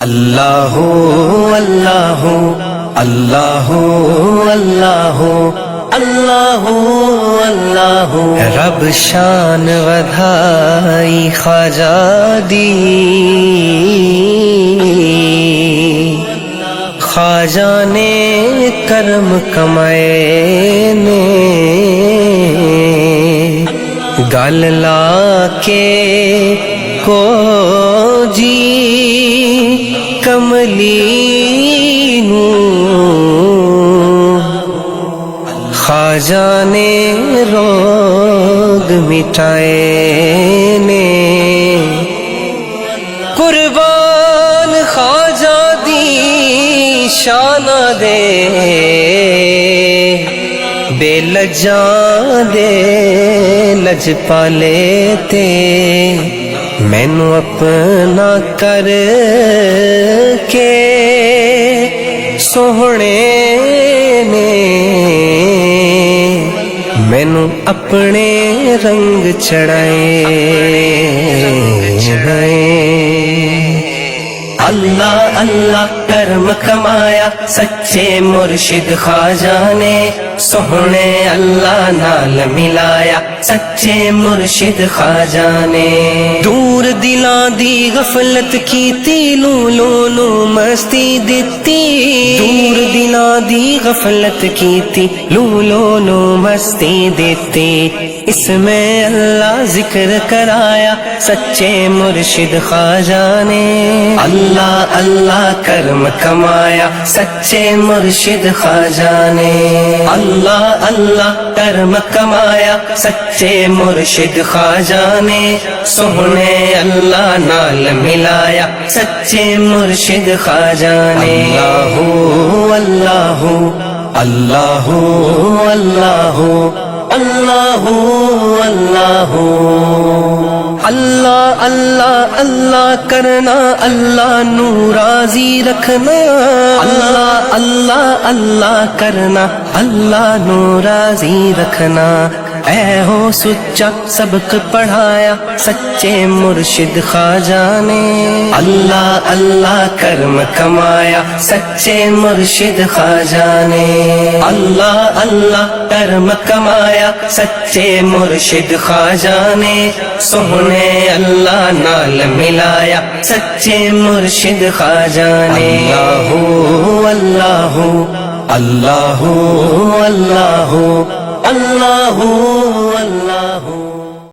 اللہ اللہ اللہ اللہ اللہ اللہ رب شان ودھائی خواجہ دی خواجہ نے کرم کمائے نے گل لا کے کو جی کملی نو خواجہ نے روگ مٹائے نے قربان خواجہ دی شان دے بے لجاں دے لج پالے تے مینوں اپنا کر کے سوہنے نے مینوں اپنے رنگ چڑھائے اللہ اللہ کرم کمایا سچے مرشد خواجہ نے سوہنے اللہ نال ملایا سچے مرشد خواجہ نے دور دلاں دی غفلت کیتی لولو نو مستی دتی دور دلاں دی غفلت کیتی لولو نو مستی دتی اس میں اللہ ذکر کرایا سچے مرشد خواجہ نے اللہ اللہ کرم کمایا سچے مرشد خواجہ نے اللہ اللہ کرم کمایا سچے مرشد خواجہ نے سوہنے اللہ نال ملایا سچے مرشد خواجہ نے اللہ اللہ اللہ اللہ اللہ اللہ اللہ اللہ کرنا اللہ نو راضی رکھنا اللہ اللہ اللہ کرنا اللہ نو راضی رکھنا اے ہو سچا سبق پڑھایا سچے مرشد خواجہ نے اللہ اللہ کرم کمایا سچے مرشد خواجہ نے اللہ اللہ کرم کمایا سچے مرشد خواجہ نے سوہنے اللہ نال ملایا سچے مرشد خواجہ نے اللہ اللہ اللہ اللہ اللہ